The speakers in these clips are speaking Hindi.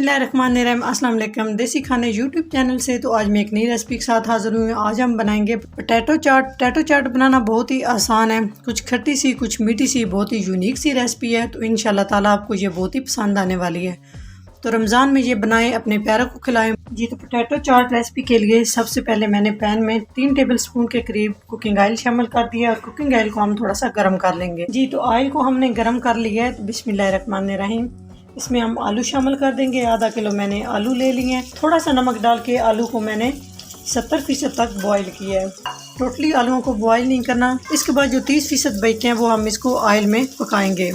बिस्मिल्लाहिर्रहमानिर्रहीम, अस्सलाम वालेकुम। देसी खाने यूट्यूब चैनल से तो आज मैं एक नई रेसिपी के साथ हाज़िर हुई हूँ। आज हम बनाएंगे पोटैटो चाट। पोटैटो चाट बनाना बहुत ही आसान है, कुछ खट्टी सी कुछ मीठी सी बहुत ही यूनिक सी रेसिपी है। तो इंशाल्लाह ताला आपको ये बहुत ही पसंद आने वाली है। तो रमज़ान में ये बनाएं, अपने प्यारों को खिलाएं जी। तो पोटैटो चाट रेसिपी के लिए सबसे पहले मैंने पैन में 3 टेबलस्पून के करीब कुकिंग ऑयल शामिल कर दिया और कुकिंग ऑयल को हम थोड़ा सा गर्म कर लेंगे जी। तो ऑयल को हमने गर्म कर लिया है। तो बिस्मिल्लाहिर्रहमानिर्रहीम, इसमें हम आलू शामिल कर देंगे। आधा किलो मैंने आलू ले लिए हैं। थोड़ा सा नमक डाल के आलू को मैंने 70% तक बॉईल किया है। टोटली आलूओं को बॉईल नहीं करना। इसके बाद जो 30% बचते हैं वो हम इसको ऑयल में पकाएंगे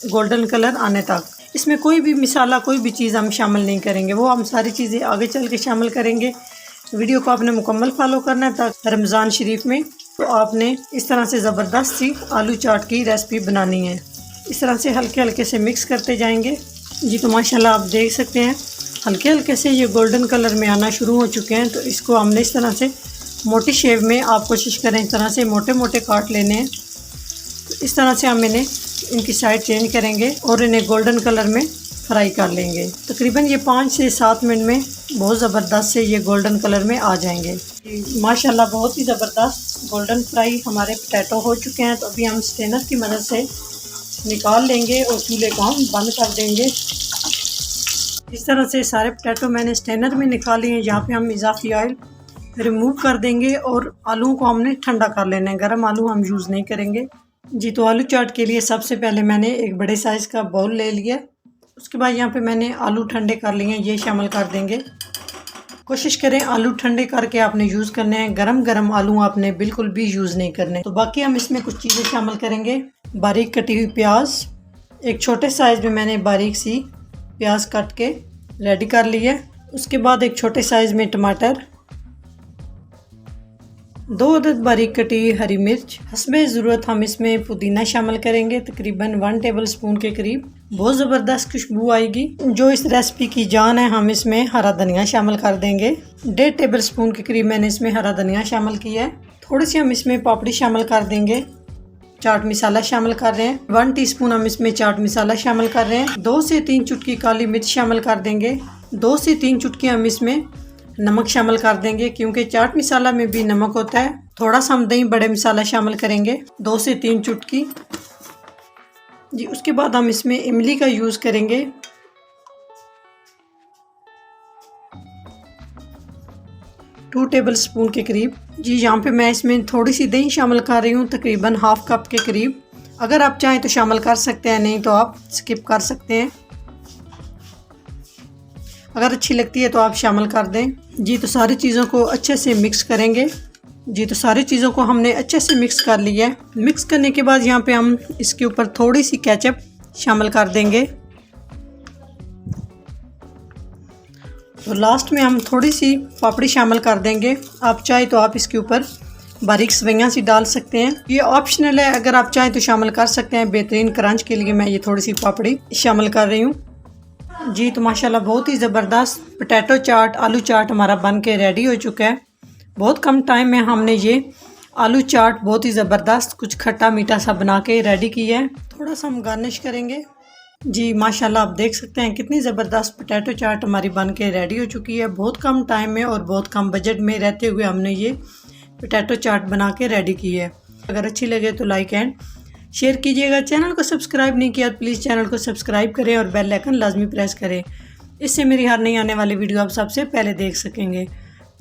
गोल्डन कलर आने तक। इसमें कोई भी मसाला कोई भी चीज़ हम शामिल नहीं करेंगे, वो हम सारी चीज़ें आगे चल के शामिल करेंगे। वीडियो को आपने मुकम्मल फॉलो करना है ताकि रमज़ान शरीफ में तो आपने इस तरह से ज़बरदस्त सी आलू चाट की रेसिपी बनानी है। इस तरह से हल्के हल्के से मिक्स करते जाएंगे जी। तो माशाल्लाह आप देख सकते हैं हल्के हल्के से ये गोल्डन कलर में आना शुरू हो चुके हैं। तो इसको हमने इस तरह से मोटी शेप में, आप कोशिश करें इस तरह से मोटे मोटे काट लेने हैं। तो इस तरह से हम इन्हें इनकी साइड चेंज करेंगे और इन्हें गोल्डन कलर में फ्राई कर लेंगे। तकरीबन ये 5 से 7 मिनट में बहुत ज़बरदस्त से ये गोल्डन कलर में आ जाएंगे। माशाल्लाह बहुत ही ज़बरदस्त गोल्डन फ्राई हमारे पोटैटो हो चुके हैं। तो अभी हम स्ट्रेनर की मदद से निकाल लेंगे और चूल्हे को हम बंद कर देंगे। इस तरह से सारे पोटैटो मैंने स्ट्रेनर में निकाल लिए हैं। यहाँ पे हम इजाफी ऑयल रिमूव कर देंगे और आलूओं को हमने ठंडा कर लेना है। गर्म आलू हम यूज़ नहीं करेंगे जी। तो आलू चाट के लिए सबसे पहले मैंने एक बड़े साइज़ का बाउल ले लिया। उसके बाद यहाँ पे मैंने आलू ठंडे कर लिए हैं, ये शामिल कर देंगे। कोशिश करें आलू ठंडे करके आपने यूज़ करने हैं, गरम गरम आलू आपने बिल्कुल भी यूज़ नहीं करने। तो बाकी हम इसमें कुछ चीज़ें शामिल करेंगे। बारीक कटी हुई प्याज, एक छोटे साइज़ में मैंने बारीक सी प्याज काट के रेडी कर ली है। उसके बाद एक छोटे साइज़ में टमाटर, 2 अदद बारीक कटी हुई हरी मिर्च, हस्बे ज़रूरत हम इसमें पुदीना शामिल करेंगे तकरीबन 1 टेबलस्पून के करीब। बहुत ज़बरदस्त खुशबू आएगी। जो इस रेसिपी की जान है, हम इसमें हरा धनिया शामिल कर देंगे। 1.5 टेबलस्पून के करीब मैंने इसमें हरा धनिया शामिल किया है। थोड़ी सी हम इसमें पापड़ी शामिल कर देंगे। चाट मसाला शामिल कर रहे हैं, 1 टीस्पून हम इसमें चाट मसाला शामिल कर रहे हैं। 2 से 3 चुटकी काली मिर्च शामिल कर देंगे। 2 से 3 चुटकी हम इसमें नमक शामिल कर देंगे, क्योंकि चाट मसाला में भी नमक होता है। थोड़ा सा हम दही बड़े मसाला शामिल करेंगे, 2 से 3 चुटकी जी। उसके बाद हम इसमें इमली का यूज़ करेंगे। टू टेबलस्पून के करीब जी। यहाँ पे मैं इसमें थोड़ी सी दही शामिल कर रही हूँ, तकरीबन ½ कप के करीब। अगर आप चाहें तो शामिल कर सकते हैं, नहीं तो आप स्किप कर सकते हैं। अगर अच्छी लगती है तो आप शामिल कर दें जी। तो सारी चीज़ों को अच्छे से मिक्स करेंगे जी। तो सारी चीज़ों को हमने अच्छे से मिक्स कर लिया है। मिक्स करने के बाद यहाँ पे हम इसके ऊपर थोड़ी सी केचप शामिल कर देंगे। तो लास्ट में हम थोड़ी सी पापड़ी शामिल कर देंगे। आप चाहे तो आप इसके ऊपर बारीक सवैयाँ सी डाल सकते हैं, ये ऑप्शनल है। अगर आप चाहें तो शामिल कर सकते हैं। बेहतरीन क्रंच के लिए मैं ये थोड़ी सी पापड़ी शामिल कर रही हूँ जी। तो माशाल्लाह बहुत ही ज़बरदस्त पोटैटो चाट, आलू चाट हमारा बन के रेडी हो चुका है। बहुत कम टाइम में हमने ये आलू चाट बहुत ही ज़बरदस्त कुछ खट्टा मीठा सा बना के रेडी किया है। थोड़ा सा हम गार्निश करेंगे जी। माशाल्लाह आप देख सकते हैं कितनी ज़बरदस्त पोटैटो चाट हमारी बन के रेडी हो चुकी है। बहुत कम टाइम में और बहुत कम बजट में रहते हुए हमने ये पोटैटो चाट बना के रेडी की है। अगर अच्छी लगे तो लाइक एंड शेयर कीजिएगा। चैनल को सब्सक्राइब नहीं किया तो प्लीज़ चैनल को सब्सक्राइब करें और बेल आइकन लाजमी प्रेस करें। इससे मेरी हर नई आने वाली वीडियो आप सबसे पहले देख सकेंगे।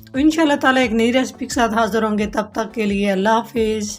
तो इंशाल्लाह ताला एक नई रेसिपी के साथ हाज़िर होंगे। तब तक के लिए अल्लाह हाफिज़।